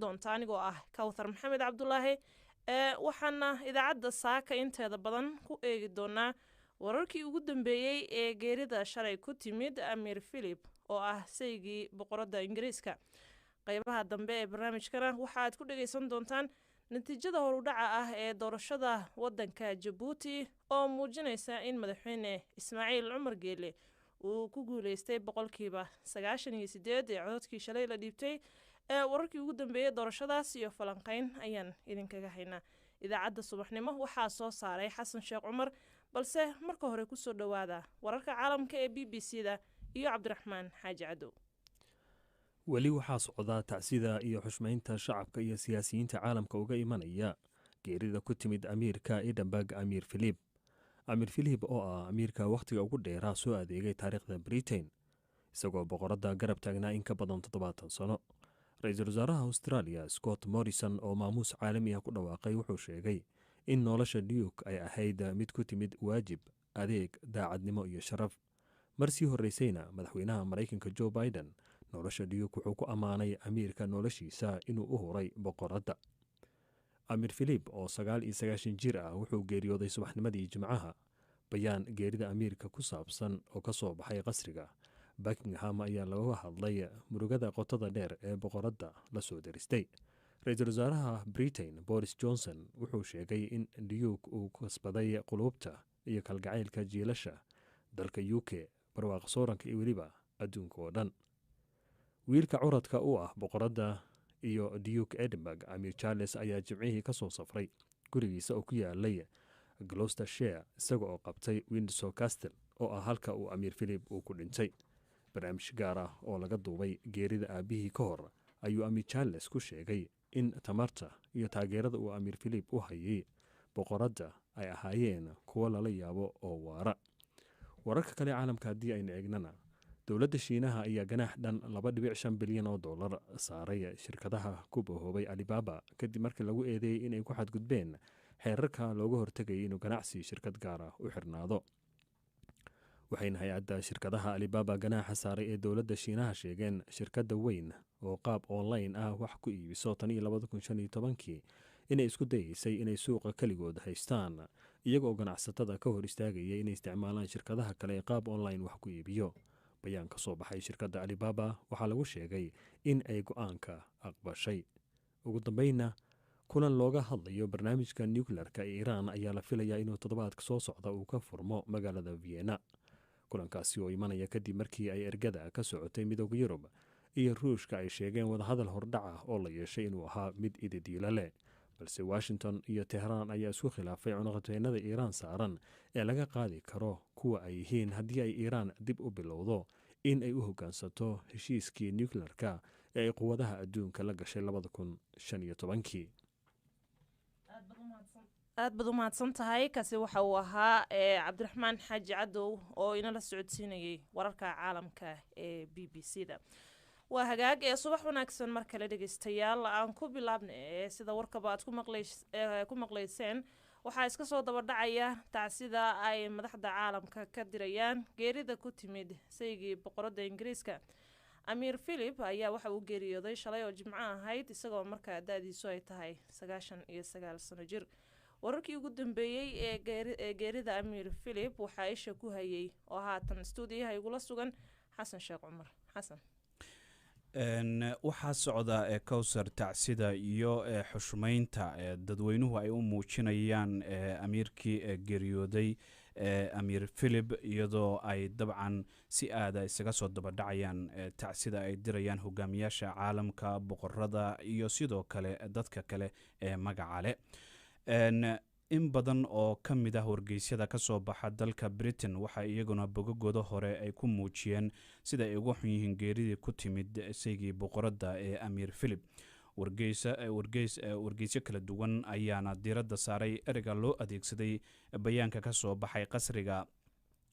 doonta anigoo ah Kawthar Maxamed Cabdulaahi waxaana idaacadda saaka inteeda badan ku eegi doonaa wararkii ugu dambeeyay ee geerida shalay ku timid Amir Philip oo ah saygii boqoradda Ingiriiska. qaybaha dambe ee barnaamijkana waxaad ku dhageysan doontaan natiijada horudhaca ah ee doorashada wadanka Djibouti oo muujinaysa in madaxweyne Ismaaciil Cumar Geele uu ku guuleystay 98% ee codadkii shalay la dhiibtay. wararkii ugu dambeeyay doorashadaas iyo falanqeyn ayaan idinkaga haynaa. idaacadda subaxnimo waxaa soo saaray Xasan Sheekh Cumar, balse marka hore ku soo dhawaada wararka caalamka ee BBC-da iyo Cabdiraxmaan Xaaji Cadow. weli waxaa socda tacsida iyo xushmaynta shacabka iyo siyaasiyiinta caalamka uga imanaya geerida ku timid amiirka Edinburgh Amir Philip. Amir Philip oo ah amiirka wakhtiga ugu dheeraa soo adeegay taariikhda Britain, isagoo boqoradda garab taagnaa in ka badan 70 sano. ra-iisul wasaaraha Australia Scott Morrison oo maamuus caalami ah ku dhawaaqay wuxuu sheegay in nolosha Duke ay ahayd mid ku timid waajib, adeeg, daacadnimo iyo sharaf. marsii horeysayna madaxweynaha Mareykanka Joe Biden nolosha Duke wuxuu ku ammaanay amiirka noloshiisa inuu u huray boqoradda. Amir Philip oo 99 jir ah wuxuu geeriyooday subaxnimadii Jimcaha. bayaan geerida amiirka ku saabsan oo ka soo baxay qasriga Buckingham ayaa laga hadlay murugada qotada dheer ee boqoradda la soo daristay. ra-iisul wasaaraha Britain Boris Johnson wuxuu sheegay in Duke uu kasbaday qulubta iyo kalgacaylka jiilasha dalka UK, barwaaqo sooranka iyo weliba adduunka oo dhan. wiilka curadka u ah boqoradda iyo Duke Edinburgh Amir Charles ayaa jimcihii ka soo safray gurigiisa oo ku yaalay Gloucestershire isaga oo qabtay Windsor Castle oo ah halka uu Amir Philip uu ku dhintay. barnaamij gaar ah oo laga duubay geerida aabihii ka hor ayuu Amir Charles ku sheegay in tamarta iyo taageerada uu Amir Philip u hayay boqoradda ay ahaayeen kuwo lala yaabo oo waara. wararka kale caalamka haddii aynu eegnana, dowladda Shiinaha ayaa ganaax dhan $2.5 bilyan oo dollar saaray shirkadaha ku bohoobay Alibaba kadib markii lagu eedeeyay inay ku xadgudbeen xeerarka looga hortegayay inuu ganacsi shirkad gaar ah u xirnaado. waxayna hay-adda shirkadaha Alibaba ganaaxa saaray ee dowladda Shiinaha sheegeen shirkadda weyn oo qaab online ah wax ku iibiso 2015 inay isku dayeysay inay suuqa kaligood haystaan, iyagoo ganacsatada ka hor istaagaya inay isticmaalaan shirkadaha kale ee qaab online wax ku iibiyo. bayaan ka soo baxay shirkadda Alibaba waxaa lagu sheegay in ay go'aanka aqbashay. ugu dambayna, kulan looga hadlayo barnaamijka nuclearka ee Iran ayaa la filayaa inuu toddobaadka soo socda uu ka furmo magaalada Vienna. kulankaasi oo imanaya kadib markii ay ergada ka socotay midowga Yurub iyo Ruushka ay sheegeen wadahadal hordhac ah oo la yeeshay inuu ahaa mid ididiila leh, balse Washington iyo Tehran ayaa isku khilaafay cunaqabateennada Iran saaran ee laga qaadi karo kuwa ay yihiin haddii ay Iran dib u bilowdo in ay u hoggaansato heshiiskii nuclearka ee ay quwadaha adduunka la gashay 2015. aad baad u mahadsan tahay. kaasi waxa uu ahaa Cabdiraxmaan Xaaji Cadow oo inala socodsiinayay wararka caalamka ee BBC-da. waa hagaag subax wanaagsan mar kale dhegeystayaal. aan ku bilaabnay sida warkaba aad ku maqlayseen, waxaa iska soo daba dhacaya tacsida ay madaxda caalamka ka dirayaan geerida ku timid saygii boqoradda Ingiriiska. Amir Philip ayaa waxa uu geeriyooday shalay oo Jimco ahayd isagoo markaa da'diisu ay tahay 99 sano jir. wararkii ugu dambeeyay ee geerida Amir Philip waxaa isha ku hayay oo haatan stuudiyaha igula sugan Xasan Sheekh Cumar. Xasan, waxaa socda Kawthar tacsida iyo xushmaynta dadweynuhu ay u muujinayaan amiirkii geeriyooday Amir Philip, iyadoo ay dabcan si aada isaga soo daba dhacayaan tacsida ay dirayaan hogaamiyaasha caalamka, boqorada iyo sidoo kale dadka kale ee magaca leh. in badan oo ka mid ah wargeysyada ka soo baxa dalka Britain waxa iyaguna bogagooda hore ay ku muujiyeen sida ay ugu xun yihiin geeridii ku timid saygii boqoradda ee Amir Philip. wargeysyo kala duwan ayaana diiradda saaray ereyga loo adeegsaday bayaanka ka soo baxay qasriga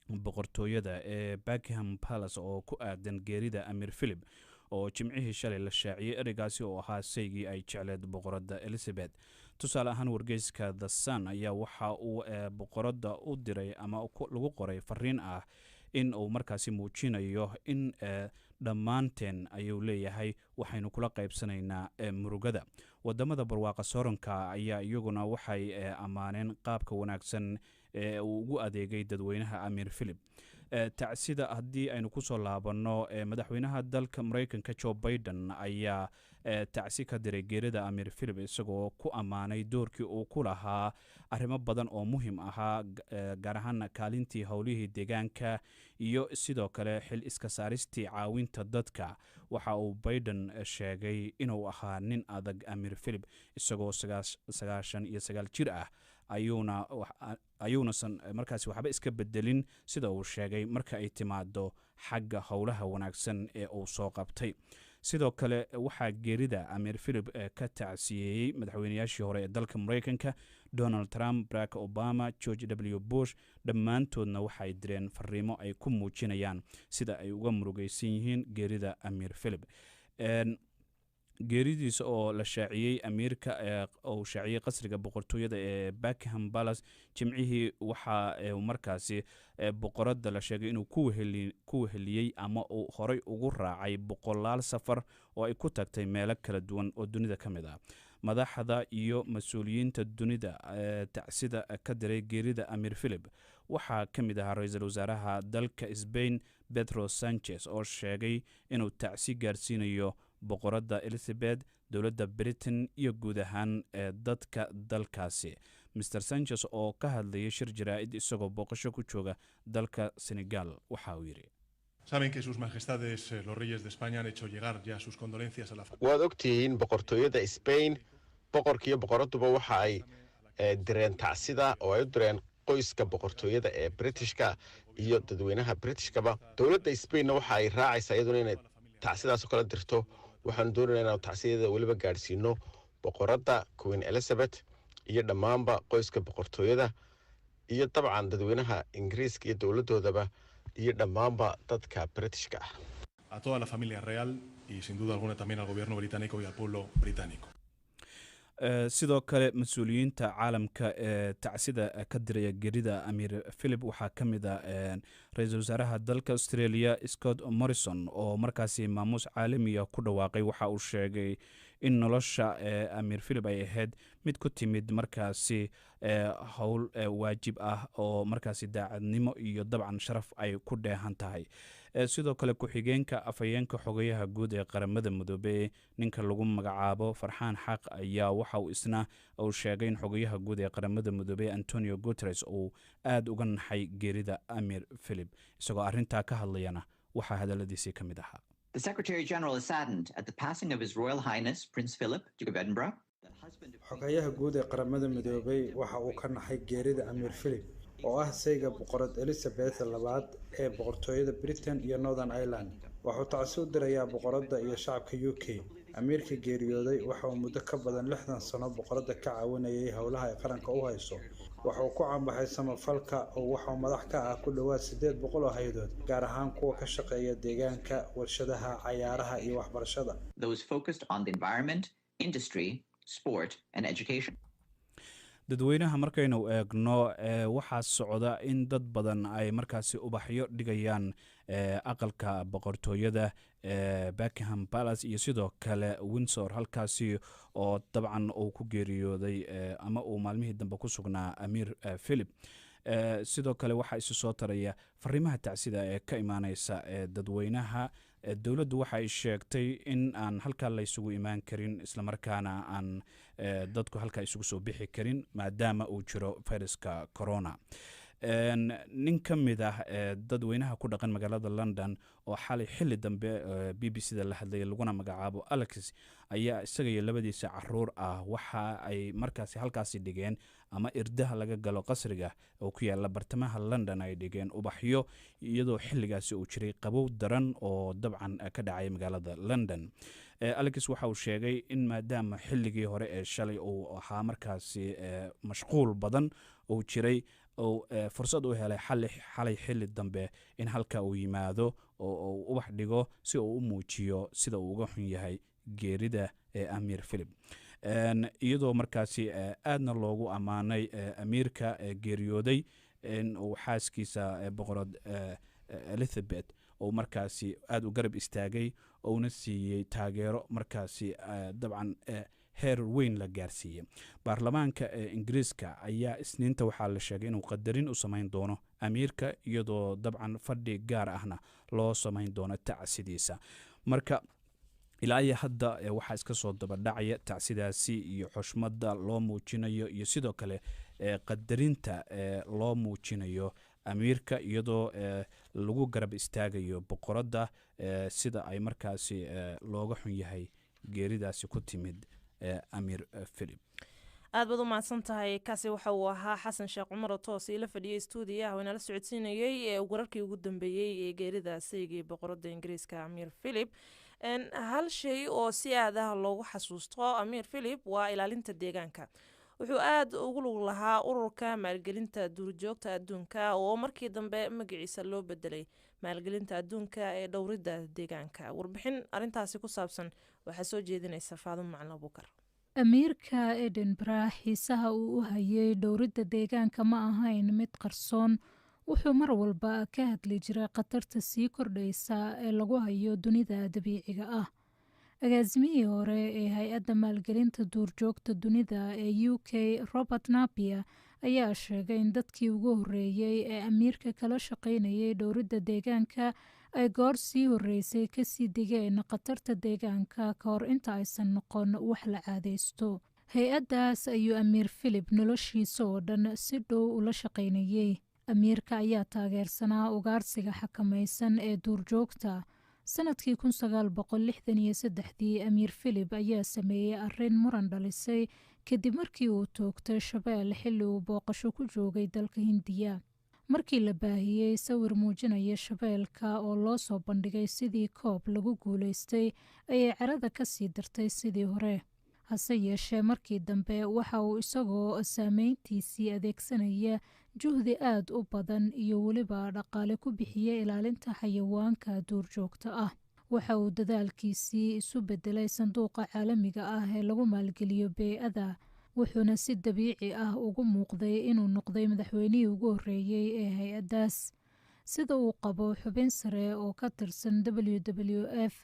boqortooyada ee Buckingham Palace oo ku aadan geerida Amir Philip oo jimcihii shalay la shaaciyay ereygaasi oo ahaa saygii ay jecleed boqoradda Elizabeth. tusaale ahaan wargeyska The Sun ayaa waxa uu boqoradda u diray ama lagu qoray fariin ah in uu markaasi muujinayo in dhammaanteen ayuu leeyahay waxaynu kula qaybsanaynaa murugada. wadamada barwaaqa sooranka ayaa iyaguna waxay ammaaneen qaabka wanaagsan ee uu ugu adeegay dadweynaha amiir philip. tacsida haddii aynu kusoo laabanno madaxweynaha dalka maraykanka joe biden ayaa tacsi ka diray geerida amiir philip isagoo ku ammaanay doorkii uu ku lahaa arrimo badan oo muhiim ahaa, gaar ahaan kaalintii howlihii deegaanka iyo sidoo kale xil iska saaristii caawinta dadka. waxa uu biden sheegay inuu ahaa nin adag amiir philip, isagoo 99 jir ah ayuunasan markaasi waxba iska bedelin sida uu sheegay marka ay timaado xagga howlaha wanaagsan ee uu soo qabtay. sidoo kale waxaa geerida amiir philip ka tacsiyeeyey madaxweynayaashii hore ee dalka maraykanka donald trump, barack obama, george w bush. dhammaantoodna waxay direen fariimo ay ku muujinayaan sida ay uga murugaysan yihiin geerida amiir philip. geeridiisa oo la shaaciyey amiirka oo shaaciyey qasriga boqortooyada ee Buckingham Palace jimcihii waxa markaasi boqorada la sheegay inuu ku weheliyey ama uu horay ugu raacay boqolaal safar oo ay ku tagtay meelo kala duwan oo dunida ka mid ah. madaxda iyo mas-uuliyiinta dunida tacsida ka diray geerida amiir philip waxaa ka mid ahaa ra-iisul wasaaraha dalka Spain Pedro Sanchez oo sheegay inuu tacsi gaarsiinayo boqorada Elizabeth, dowladda Britain iyo guud ahaan dadka dalkaasi. Mr Sanchez oo ka hadlayay shir jaraa'id isagoo booqasho ku jooga dalka Senegal waxa uu yiri: Saben que sus majestades los reyes de España han hecho llegar ya sus condolencias a la familia. waad ogtihiin boqortooyada Spain, boqorkiiyo boqoraduba waxa ay direen tacsida oo ay u direen qoyska boqortooyada ee Britishka iyo dadweynaha Britishkaba. dowladda Spainna waxa ay raacaysaa iyaduna inay tacsidaas kala dirto. waxaan doonaynaa inaan tacsiyadeeda weliba gaadhsiino boqorada Queen Elizabeth iyo dhammaanba qoyska boqortooyada iyo dabcan dadweynaha Ingiriiska iyo dowladoodaba iyo dhammaanba dadka Britishka ah. A toda la familia real y sin duda alguna también al gobierno británico y al pueblo británico. sidoo kale mas-uuliyiinta caalamka ee tacsida ka diraya geerida amiir philip waxaa ka mid ah ra-iisul wasaaraha dalka Australia Scott Morrison oo markaasi maamuus caalamiya ku dhawaaqay. waxa uu sheegay in nolosha amiir philip ay ahayd mid ku timid markaasi howl waajib ah oo markaasi daacadnimo iyo dabcan sharaf ay ku dheehan tahay. sidoo kale ku-xigeenka afhayeenka xogayaha guud ee qaramada midoobay ninka lagu magacaabo Farxaan Xaq ayaa waxa uu isna uu sheegay in xogayaha guud ee qaramada midoobay Antonio Guterres uu aad uga naxay geerida amiir philip. isagoo arrintaa ka hadlayana waxaa hadaladiisii ka mid ahaa: The Secretary General is saddened at the passing of His Royal Highness Prince Philip, Duke of Edinburgh. xogayaha guud ee qaramada midoobay waxa uu ka naxay geerida amiir philip oo ah sayga boqorad Elizabeth labaad ee boqortooyada Britain iyo Northern Ireland. wuxuu tacsi u dirayaa boqorada iyo shacabka UK. amiirka geeriyooday waxa uu muddo ka badan 60 sano boqorada ka caawinayay howlaha ay qaranka u hayso. waxa uu ku cambaxay samafalka oo waxa uu madax ka ah ku dhawaad 800 oo hay'adood, gaar ahaan kuwa ka shaqeeya deegaanka, warshadaha, cayaaraha iyo waxbarashada. Those focused on the environment, industry, sport and education. dadweynaha markaynu eegno waxaa socda in dad badan ay markaasi ubaxyo dhigayaan aqalka boqortooyada Buckingham Palace iyo sidoo kale Windsor, halkaasi oo dabcan uu ku geeriyooday ama uu maalmihii dambe ku sugnaa amiir philip. sidoo kale waxaa isu soo taraya fariimaha tacsida ee ka imaaneysa dadweynaha. dowladdu waxay sheegtay in aan halkaa la isugu imaan karin, islamarkaana aan dadku halkaa isugu soo bixi karin maadaama uu jiro fayraska corona. nin ka mid ah dadweynaha ku dhaqan magaalada London oo xalay xilli dambe BBC-da la hadlayay laguna magacaabo Alex ayaa isaga iyo labadiisa caruur ah waxa ay markaasi halkaasi dhigeen ama irdaha laga galo qasriga oo ku yaala bartamaha London ay dhigeen ubaxyo iyadoo xilligaasi uu jiray qabow daran oo dabcan ka dhacay magaalada London. Alex waxa uu sheegay in maadaama xilligii hore ee shalay uu ahaa markaasi mashquul badan oo jiray oo fursad u helay xalay xilli dambe in halka uu yimaado oo ubax dhigo si uu u muujiyo sida uu uga xun yahay geerida amiir philip. iyadoo markaasi aadna loogu ammaanay amiirka geeriyooday in uu xaaskiisa boqorad elizabeth oo markaasi aada u garab istaagay ouna siiyey taageero markaasi dabcan heer weyn la gaarsiiyey. baarlamaanka ingiriiska ayaa isniinta waxaa la sheegay inuu qadarin u samayn doono amiirka iyadoo dabcan fadhi gaar ahna loo samayn doono tacsidiisa. marka ilaa iyo hadda waxaa iska soo dabadhacaya tacsidaasi iyo xushmadda loo muujinayo iyo sidoo kale qadarinta loo muujinayo amiirka iyadoo lagu garab istaagayo boqoradda sida ay markaasi looga xun yahay geeridaasi ku timid amiir philip. aad baad u mahadsan tahay. kaasi waxa uu ahaa xasan sheekh cumar oo toos ila fadhiyay stuudiyaha oo inala socodsiinayay wararkii ugu dambeeyey ee geerida saygii boqoradda ingiriiska amiir philip. hal shay oo si aad ah loogu xasuusto amiir philip waa ilaalinta deegaanka. wuxuu aad ugu lug lahaa ururka maalgelinta duurjoogta adduunka oo markii dambe magaciisa loo bedelay maalgelinta adduunka ee dhowridda deegaanka. warbixin arintaasi ku saabsan waxaa soo jeedinaysa Faadumo Macalin Abuukar. amiirka Edinburgh xiisaha uu u hayay dhowridda deegaanka ma ahayn mid qarsoon. wuxuu mar walba ka hadli jiray khatarta sii kordhaysa ee lagu hayo dunida dabiiciga ah. agaasimihii hore ee hay-adda maalgelinta duurjoogta dunida ee UK Robert Napier ayaa sheegay in dadkii ugu horeeyey ee amiirka kala shaqaynayay dhowridda deegaanka ay goor sii horeysay kasii digeen khatarta deegaanka ka hor inta aysan noqon wax la caadaysto. hay-addaas ayuu amiir philip noloshiisa oo dhan si dhow ula shaqaynayay. amiirka ayaa taageersanaa ugaarsiga xakamaysan ee duurjoogta. sanadkii 1963 amiir philip ayaa sameeyey arrin muran dhalisay kadib markii uu toogtay shabeel xilli uu booqasho ku joogay dalka hindiya. markii la baahiyey sawir muujinaya shabeelka oo loo soo bandhigay sidii koob lagu guulaystay ayay carada ka sii dartay sidii hore. hase yeeshee markii dambe waxa uu isagoo saameyntiisii adeegsanaya juhdi aad u badan iyo weliba dhaqaale ku bixiyey ilaalinta xayawaanka duurjoogta ah. waxa uu dadaalkiisii isu bedelay sanduuqa caalamiga ah ee lagu maalgeliyo bey-ada, wuxuuna si dabiici ah ugu muuqday inuu noqday madaxweynihii ugu horeeyey ee hay-addaas. sida uu qabo xubin sare oo ka tirsan WWF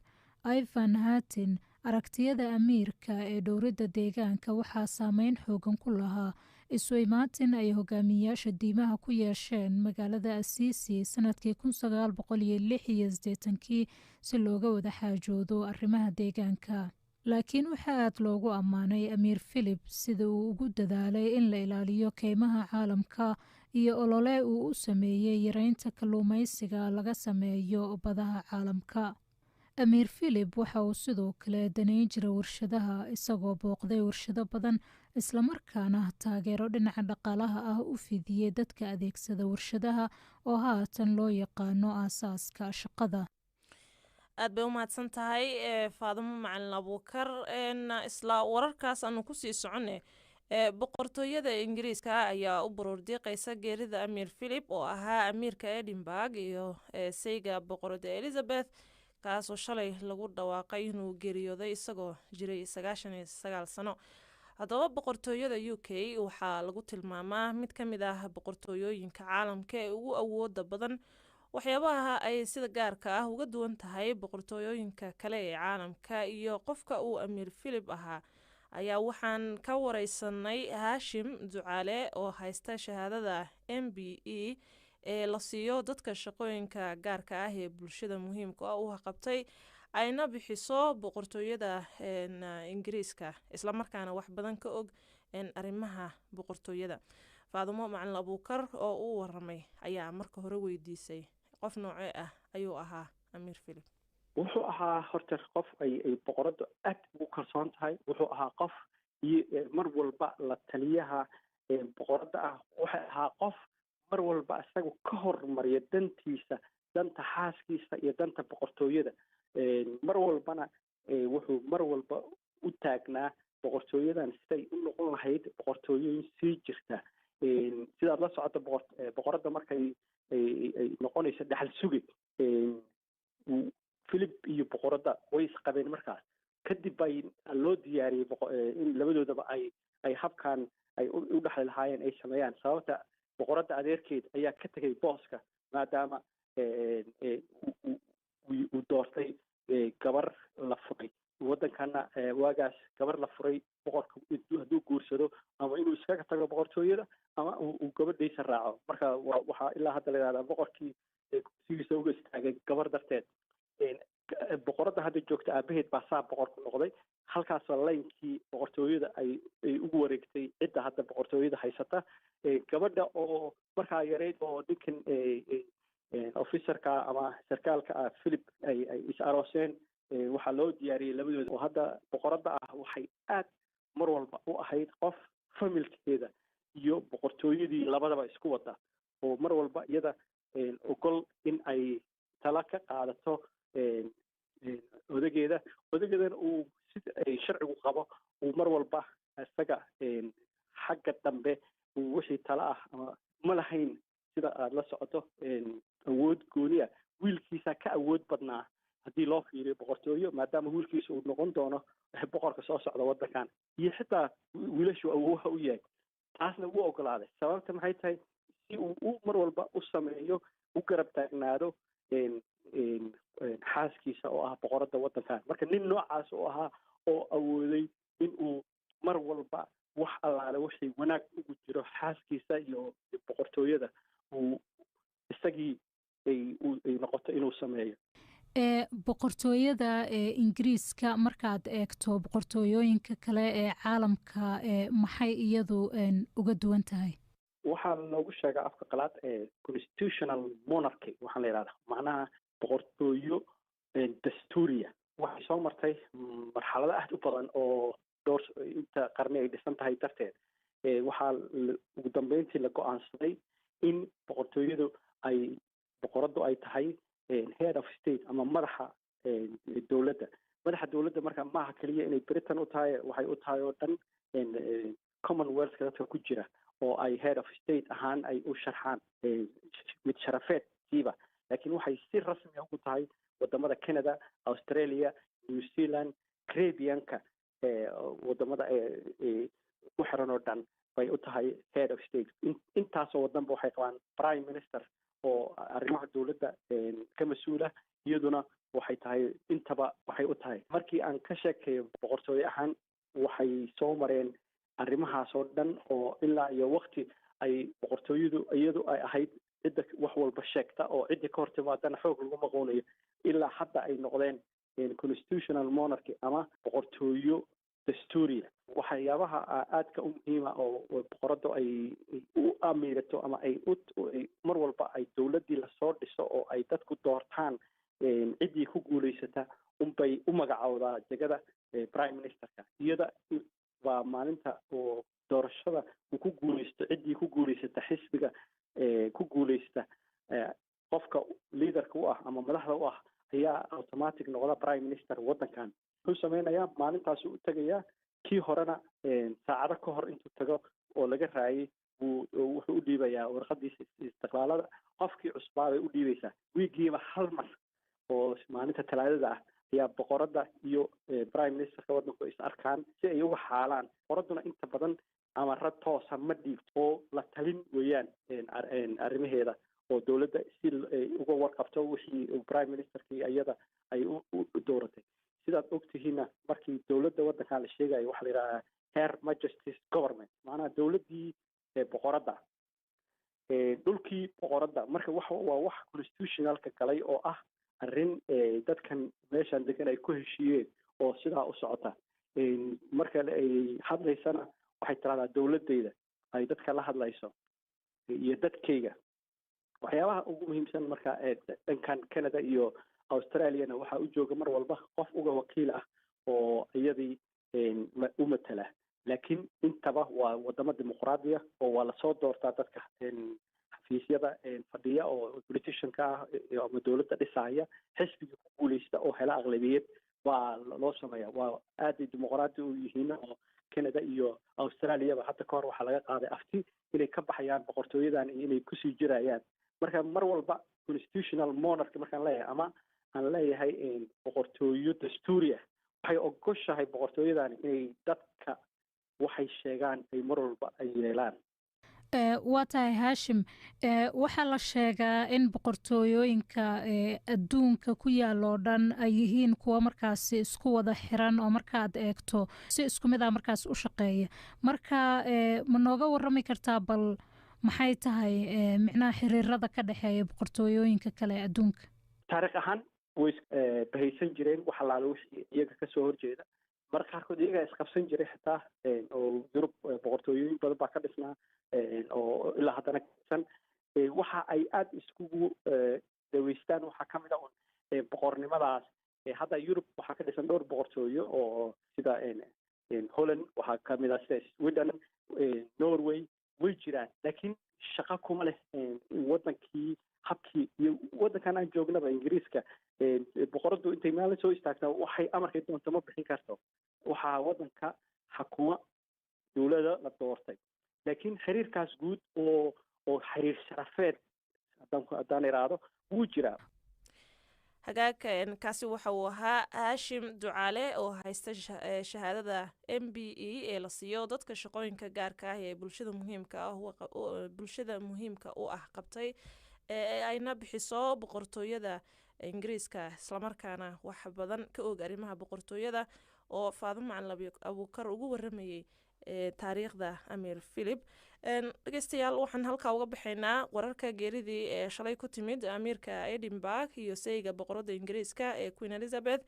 Ivan Hatin, aragtiyada amiirka ee dhowridda deegaanka waxaa saameyn xoogan ku lahaa isu imaatin ay hogaamiyayaasha diimaha ku yeesheen magaalada Asiisi sanadkii 1986 si looga wada xaajoodo arrimaha deegaanka. laakiin waxaa aad loogu ammaanay amiir philip sida uu ugu dadaalay in la ilaaliyo keymaha caalamka iyo olole uu u sameeyey yareynta kalluumaysiga laga sameeyo badaha caalamka. amiir philip waxa uu sidoo kale danayn jiray warshadaha, isagoo booqday warshado badan islamarkaana taageero dhinaca dhaqaalaha ah u fidiyey dadka adeegsada warshadaha oo haatan loo yaqaano aasaaska shaqada. aad bay u mahadsan tahay Faadumo Macalin Abuukar. isla wararkaas aanu kusii soconay boqortooyada ingiriiska ayaa u baroordiiqaysa geerida amiir philip oo ahaa amiirka Edinburgh iyo sayga boqorada Elizabeth, kaasoo shalay lagu dhawaaqay inuu geeriyooday isagoo jiray 99 sano. haddaba boqortooyada UK waxaa lagu tilmaamaa mid ka mid ah boqortooyooyinka caalamka ee ugu awooda badan. waxyaabaha ay sida gaarka ah uga duwan tahay boqortooyooyinka kale ee caalamka iyo qofka uu amiir philip ahaa ayaa waxaan ka wareysanay Haashim Ducaale oo haysta shahaadada MBE ee la siiyo dadka shaqooyinka gaarka ah ee bulshada muhiimka ah u qabtay ayna bixiso boqortooyada ingiriiska isla markaana wax badan ka og arrimaha boqortooyada. Faadumo Macalin Abuukar oo uu waramay ayaa marka hore weydiisay qof noocee ah ayuu ahaa amiir philip. wuxuu ahaa horta qof ay boqoradu aad ugu kalsoon tahay. wuxuu ahaa qof mar walba la taliyaha boqorada ah. wuxuu ahaa qof mar walba isaga ka hormariya dantiisa, danta xaaskiisa iyo danta boqortooyada. mar walbana wuxuu mar walba u taagnaa boqortooyadan siday u noqon lahayd boqortooyooyin sii jirta. sidaad la socoto boqorada markay ay noqonayso dhaxal suge, philip iyo boqorada way isqabeen. markaas kadib bay loo diyaariyey in labadoodaba ay habkan ay u dhexli lahaayeen ay sameeyaan. sababta boqorada adeerkeed ayaa ka tegay booska maadaama uu doortay gabar la furay waddankana waagaas gabar la furay boqorka hadduu guursado ama inuu iskaga tago boqortooyada ama uu gabadhiisa raaco marka waxaa ilaa hadda la yidhahdaa boqorkii kursigiisa uga istaagay gabar darteed boqoradda hadda joogta aabaheed baa saa boqor ku noqday halkaasoo laynkii boqortooyada ay ugu wareegtay cidda hadda boqortooyada haysata gabadha oo markaa yareyd oo ninkan officerka ama sarkaalka ah Philip ay is arooseen waxaa loo diyaariyey labadooda oo hadda boqoradda ah waxay aad mar walba u ahayd qof familkeeda iyo boqortooyadii labadaba isku wada oo mar walba iyada ogol in ay tala ka qaadato odageedana uu sida ay sharcigu qabo uu mar walba isaga xagga dambe uu wixii tala ah ama ma lahayn sida aada la socoto awood gooniya wiilkiisa ka awood badnaa haddii loo fiiriyo boqortooyo maadaama wiilkiisa uu noqon doono boqorka soo socda waddankan iyo xitaa wiilashu awooha u yahay taasna wuu ogolaaday sababta maxay tahay si uu mar walba u sameeyo u garab taagnaado xaaskiisa oo ah boqoradda waddankan marka nin noocaas oo ahaa oo awooday in uu mar walba wax allaale wixii wanaag ugu jiro xaaskiisa iyo boqortooyada uu isagii ay noqoto inuu sameeyo boqortooyada ingiriiska markaad eegto boqortooyooyinka kale ee caalamka maxay iyadu uga duwan tahay waxaa loogu sheegaa afka qalaad constitutional monarchy waxaa la yidhahdaa macnaha boqortooyo dastuuriya waxay soo martay marxalado aad u badan oo dhowr inta qarni ay dhisan tahay darteed waxaa ugu dambeyntii la go-aansaday in boqortooyadu boqoraddu ay tahay head of state ama madaxa dowladda marka maaha keliya inay britain u tahay waxay u tahay oo dhan commonwealthka dadka ku jira oo ay head of state ahaan ay u sharxaan mid sharafeedkiiba laakiin waxay si rasmi ugu tahay wadamada canada australia new zealand caribbeanka wadamada ku xiran oo dhan bay u tahay head of state intaasoo wadanba waxay qabaan prime minister oo arrimaha dowladda ka mas-uula iyaduna waxay tahay intaba waxay u tahay markii aan ka sheekeeyo boqortooyo ahaan waxay soo mareen arrimahaas oo dhan oo ilaa iyo wakti ay boqortooyadu iyadu ay ahayd cidda wax walba sheegta oo ciddii ka hortimaadana xoog lagu maqoonayo ilaa hadda ay noqdeen constitutional monarchy ama boqortooyo dastuuriya waxyaabaha aadka u muhiima oo boqoraddu ay u amiirato ama ay mar walba ay dowladdii lasoo dhiso oo ay dadku doortaan ciddii ku guulaysata unbay u magacowdaa jegada prime ministerka iyada waa maalinta oo doorashada uu ku guulaysto ciddii ku guulaysata xisbiga ku guulaysta qofka liaderka u ah ama madaxda u ah ayaa automatic noqda prime minister waddankan wuxuu sameynayaa maalintaasuu u tegayaa kii horena saacado ka hor intuu tago oo laga raayay wuxuu u dhiibayaa warqadiisa istiqlaalada qofkii cusbaa bay u dhiibaysaa wiigiiba hal mar oo maalinta talaadada ah ayaa boqoradda iyo prime ministerka waddanku is arkaan si ay uga xaalaan boqoradduna inta badan amara toosa ma dhiibto oo la talin weeyaan arrimaheeda oo dowladda si uga warqabto wixii prime ministerkii iyada ay u dooratay sidaad ogtihiinna markii dowladda waddankan la sheegayo waxaa la yidhahdaa her majesty's government macnaha dowladdii boqoradda dhulkii boqoradda marka waa wax constitutionalka galay oo ah arrin dadkan meeshan degan ay ku heshiiyeen oo sidaa u socota marka ay hadlaysana waxay tiraahdaa dowladdayda ay dadka la hadlayso iyo dadkayga waxyaabaha ugu muhiimsan marka dhankan canada iyo australiana waxaa u jooga mar walba qof uga wakiil ah oo iyadii u matala laakiin intaba waa wadamo dimuqraadiya oo waa lasoo doortaa dadka xafiisyada fadhiya oo politicianka ah ama dowladda dhisaya xisbiga ku guulaysta oo hela aqlabiyad waa loo sameeya waa aaday dimuqraadi u yihiin oo canada iyo australiaba hadda ka hor waxaa laga qaaday afti inay ka baxayaan boqortooyadan iyo inay kusii jirayaan marka mar walba constitutional monarchy markaan leeyahay ama aan leeyahay boqortooyo dastuuriya waxay ogoshahay boqortooyadani inay dadka waxay sheegaan ay mar walba ay yeelaan waa tahay haashim waxaa la sheegaa in boqortooyooyinka adduunka ku yaaloo dhan ay yihiin kuwa markaasi isku wada xiran oo markaad eegto si isku mid ah markaas u shaqeeya marka ma nooga warrami kartaa bal maxay tahay micnaha xiriirada ka dhexeeya boqortooyooyinka kale ee adduunka taariikh ahaan way bahaysan jireen wax allaale wixii iyaga kasoo horjeeda marka qaarkood iyagaa isqabsan jiray xitaa oo yurub boqortooyooyin badan baa ka dhisnaa oo ilaa haddana kasan waxa ay aada iskugu daweystaan waxaa kamid a boqornimadaas hadda yurub waxaa ka dhisan dhowr boqortooyo oo sida holland waxaa kamid a sida sweden norway way jiraan laakiin shaqo kuma leh wadankii habkii iyo wadankan aan joognaba ingiriiska boqoradu intay maalin soo istaagtaa waxay amarkay doonto ma bixin karto waxaa wadanka xakuma dowlada la doortay laakiin xiriirkaas guud oo xiriir sharafeed haddaan iraahdo wuu jiraa hagaagka kaasi waxa uu ahaa haashim ducaale oo haysta shahaadada m b e ee la siiyo dadka shaqooyinka gaarka ah ee bulshada muhiimka u ah qabtay ayna bixiso boqortooyada ingiriiska islamarkaana wax badan ka og arrimaha boqortooyada oo faadimo macalin abuukar ugu waramayay taariikhda amir philip dhegeystayaal waxaan halkaa uga baxaynaa wararka geeridii ee shalay ku timid amiirka edinburgh iyo sayga boqorada ingiriiska ee queen elizabeth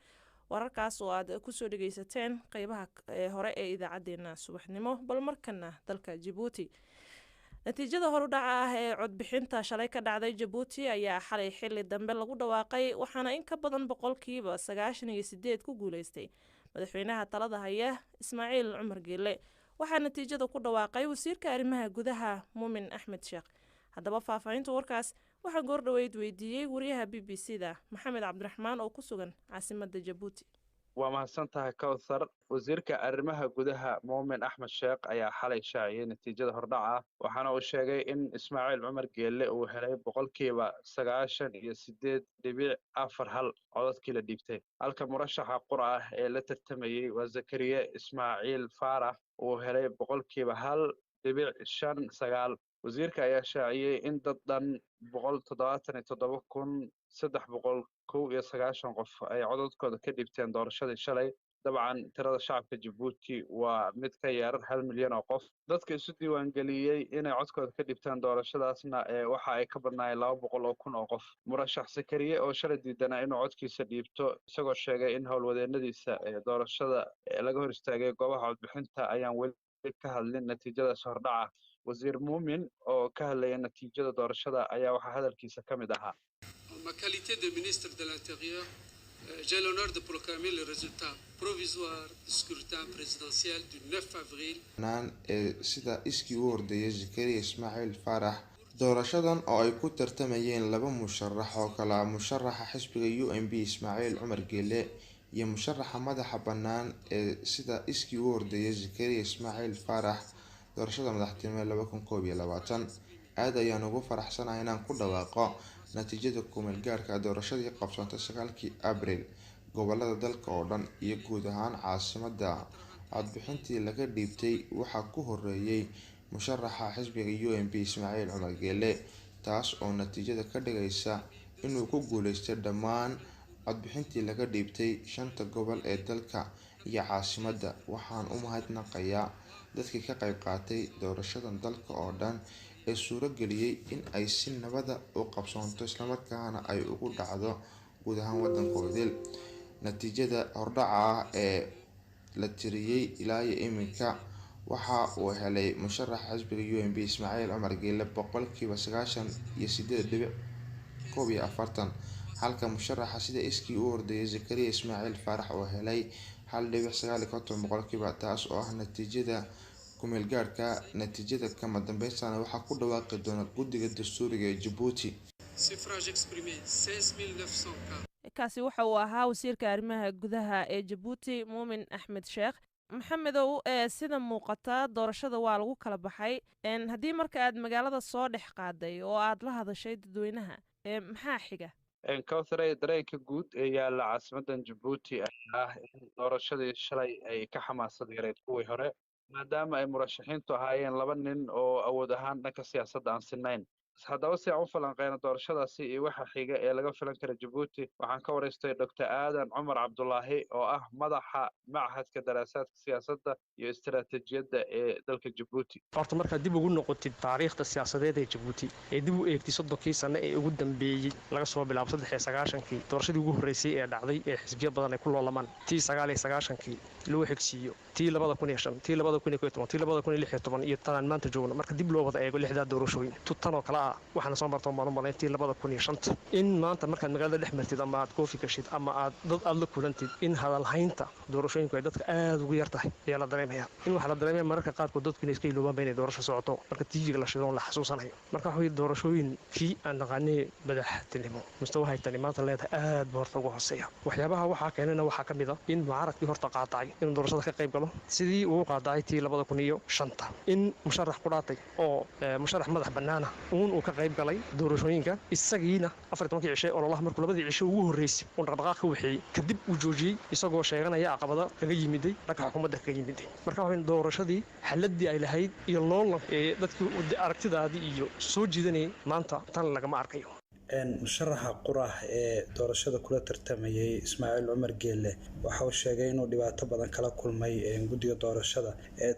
wararkaas oo aad kusoo dhegeysateen qeybaha hore ee idaacadeena subaxnimo bal markana dalka jabuuti natiijada horudhaca ah ee codbixinta shalay ka dhacday jabuuti ayaa xalay xili dambe lagu dhawaaqay waxaana in ka badan 98% ku guuleystay madaxweynaha talada haya ismaaciil cumar geelle waxaa natiijada ku dhawaaqay wasiirka arrimaha gudaha muumin axmed sheekh haddaba faahfaahinta warkaas waxaa goordhoweyd weydiiyey wariyaha b b c da maxamed cabdiraxmaan oo ku sugan caasimada jabuuti waa mahadsantahay kowthar wasiirka arrimaha gudaha muumin axmed sheekh ayaa xalay shaaciyey natiijada hordhaca waxaana uu sheegay in ismaaciil cumar geelle uu helay 98.41 codadkii la dhiibtay halka murashaxa qura ah ee la tartamayey waa zakariye ismaaciil faarax uu helay 1.5 wasiirka ayaa shaaciyey in dad dhan 177,391 qof ay codadkooda ka dhibteen doorashadii shalay dabcan tirada shacabka jabuuti waa mid ka yar 1 milyan oo qof dadka isu diiwaangeliyey inay codkooda ka dhibteen doorashadaasna waxa ay ka badnaayeen 200,000 oo qof murashax sakariye oo shalay diidanaa inuu codkiisa dhiibto isagoo sheegay in howlwadeennadiisa doorashada laga hor istaagay goobaha codbixinta ayaan weli ka hadlin natiijadaas hordhaca wasiir muumin oo ka hadlaya natiijada doorashada ayaa waxaa hadalkiisa ka mid ahaa ma qualité de ministre de l'Intérieur j'ai l'honneur de proclamer le résultat provisoire du scrutin présidentiel du 9 avril sida iskii u hordeeyay zakariya ismaaciil faarax doorashadan oo ay ku tartamayeen laba musharax oo kala musharaxa xisbiga UNP ismaaciil cumar geelle iyo musharaxa madaxa bannaan ee sida iskii u hordeeyay zakariya ismaaciil faarax doorashada madaxtinimo 2021 aad ayaan ugu faraxsanahay inaan ku dhawaaqo natiijada kumeel gaarka doorashadii qabsantay 9 Abriil gobolada dalka oo dhan iyo guud ahaan caasimada codbixintii laga dhiibtay waxaa ku horeeyay musharaxa xisbiga UNP ismaaciil cumar geelle taas oo natiijada ka dhigaysa inuu ku guuleystay dhammaan codbixintii laga dhiibtay 5 gobol ee dalka iyo caasimada waxaan u mahadnaqayaa dadkii ka qayb qaatay doorashadan dalka oo dhan ee suuro geliyay in ay si nabada u qabsoonto islamarkaana ay ugu dhacdo guud ahaan wadankooda natiijada hordhaca ee la tiriyay ilaa iminka waxa uu helay musharax xisbiga UNP ismaaciil cumar geelle 98.41 halka musharaxa sida iskii u hordeeyay zakariya ismaaciil faarax oo helay 1.9 taas oo ah natiijada kumeel gaarka natiijada kama dambeysana waxaa ku dhawaaqi doona guddiga dastuuriga ee Djibouti kaasi waxa uu ahaa wasiirka arrimaha gudaha ee Djibouti muumin axmed sheekh maxamedow sida muuqata doorashada waa lagu kala baxay haddii marka aad magaalada soo dhex qaaday oo aad la hadashay dadweynaha maxaa xiga kowthare dareenka guud ee yaala caasimadan Djibouti ah in doorashadii shalay ay ka xamaasad yareed kuwii hore maadaama ay murashaxiintu ahaayeen laba nin oo awood ahaan dhanka siyaasadda aan sinayn haddaba si aan u falanqeyno doorashadaasi iyo waxa xiga ee laga filan kara Djibouti waxaan ka waraystay Dr. Aadan Cumar Cabdullaahi oo ah madaxa Machadka Daraasaadka Siyaasadda iyo Istiraatiijiyadda ee dalka Djibouti. horta markaad dib ugu noqotid taariikhda siyaasadeed ee Djibouti ee dib u eegtay 30 sano ee ugu dambeeyay laga soo bilaabo 93kii doorashadii ugu horeysay ee dhacday ee xisbiyo badan ay ku loolamaan tii 99kii loo xigsiiyo tii 2005 tii 2011 tii 2016 iyo tan maanta joogno marka dib loo wada eego lixda doorashooyin tutan oo kala waxaana soo martay maalintii 2005 in maanta markaad magaalada dhex martid ama aad koofi gashid ama aad dad aad la kulantid in hadal haynta doorashooyinku ay dadka aad ugu yar tahay ayaa la dareemaya in waxa la dareemaya mararka qaarkood dadku inay iska iloobaan inay doorasho socoto marka TV-ga la shido la xasuusanayo marka waxa doorashooyinkii aan naqaanay madaxtinimo mustawaha ay tani maanta leedahay aad buu horta ugu hooseeya waxyaabaha waxaa keenana waxaa ka mid ah in mucaaradkii horta qaatay in doorashada ka qayb galo sidii uu qaatay tii 2005 in musharax ku dhaatay oo musharax madax banaana uu ka qayb galay doorashooyinka isagiina 14 cisho ololaha markuu labadii cisho ugu horeysay oo dhaqdhaqaaq ka wixii kadib uu joojiyay isagoo sheeganaya caqabada kaga yimiday dhanka xukuumadda kaga yimiday marka waxay doorashadii xaladii ay lahayd iyo loolan ee dadkii aragtidaadii iyo soo jiidanay maanta tan laga ma arkayo musharaxa qurax ee doorashada kula tartamayay Ismaaciil Cumar Geelle waxa uu sheegay inuu dhibaato badan kala kulmay guddiga doorashada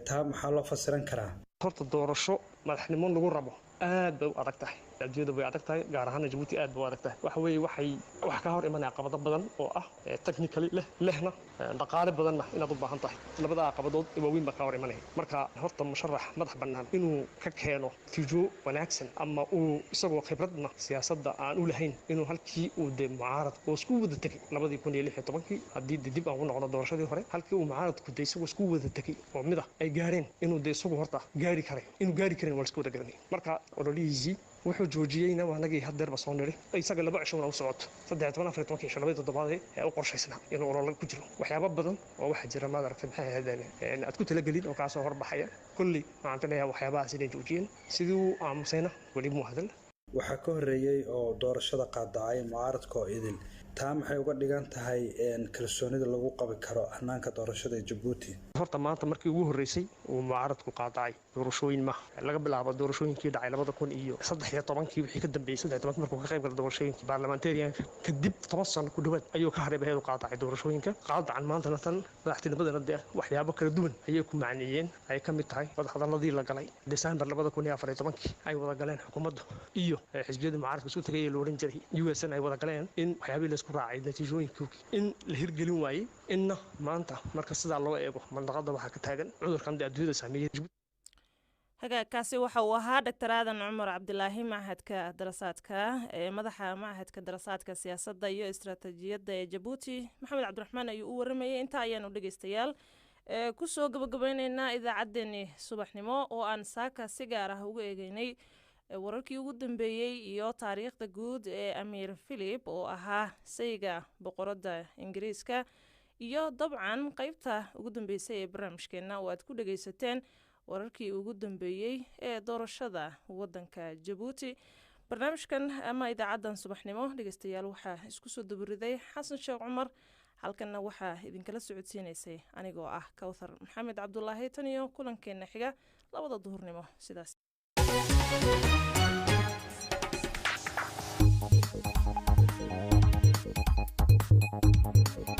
taa maxaa loo fasiran karaa horta doorasho madaxnimo lagu rabo aad bay u adag tahay adduunyada way adag tahay gaar ahaan Djibouti aad bay u adag tahay waxa weeye wax ka hor imanaya caqabado badan oo ah technically lehna dhaqaale badanna inaad u baahan tahay labada caqabadood waaweyn ba ka hor imanaya marka horta musharax madax bannaan inuu ka keeno tijo wanaagsan ama uu isagoo khibradna siyaasadda aan u lahayn inuu halkii uu de mucaarad oo isku wada tagay 2016 haddii dib aan u noqdo doorashadii hore halkii uu mucaaradku de isagoo isku wada tagay oo mid ay gaareen inuu de isagoo horta gaari karin wala isku wada garanay marka ololihiisii wuxuu joojiyayna waanagii hadeerba soo niri isaga laba cisho u socoto 13 cisho labada toddobaad ee u qorshaysnaa inuu olol ku jiro waxyaabo badan oo waxa jira ma aragtay maxay ahaydeen aad ku talagelin oo ka soo horbaxaya kulli maanta leeyahay waxyaabahaas inay joojiyeen sidii uu aamusayna wali mu hadal waxa ka horeeyay oo doorashada qaadacay mucaaradka oo idin taa maxay uga dhigan tahay kalsoonida lagu qabi karo hanaanka doorashada ee Djibouti horta maanta markii ugu horeysay uu mucaaradku qaadacay doorashooyin ma laga bilaabo doorashooyinkii dhacay 2013 wixii ka dambeeyay 13 markuu ka qayb galay doorashooyinkii baarlamantariyanka kadib 10 sano ku dhawaad ayuu ka haray baheedu qaadacay doorashooyinka qaadacan maanta tan madaxtinimada waxyaabo kala duwan ayay ku macneeyeen ay ka mid tahay wadahadaladii la galay December 2014 ay wada galeen xukuumadda iyo xisbiyada mucaaradka soo tagay ee looran jiray USN ay wada galeen in waxyaabo isku raacay natiijooyinka in la hirgelin waayay in maanta marka sida loo eego mandaqada waxa ka taagan cudurkan adduunyada saameeyay hagaagkaasi waxa uu ahaa Dr. Aadan Cumar Cabdullaahi Machadka Daraasaadka ee madaxa Machadka Daraasaadka Siyaasadda iyo Istiraatiijiyadda ee Djibouti Maxamed Cabdiraxmaan ayuu u waramayay inta ayaan u dhageystayaal ku soo gabagabaynaynaa idaacadeeni subaxnimo oo aan saaka si gaar ah uga eegaynay wararkii ugu dambeeyay iyo taariikhda guud ee Amir Philip oo ahaa sayga boqoradda Ingiriiska iyo dabcan qaybta ugu dambeysay ee barnaamijkeena oo aad ku dhageysateen wararkii ugu dambeeyay ee doorashada wadanka Djibouti barnaamijkan ama idaacadan subaxnimo dhageystayaal waxaa isku soo dabariday Xasan Sheekh Cumar halkana waxaa idinkala socodsiinaysay anigoo ah Kawthar Maxamed Cabdullaahi tan iyo kulankeena xiga 2 duhurnimo sidaas Thank you.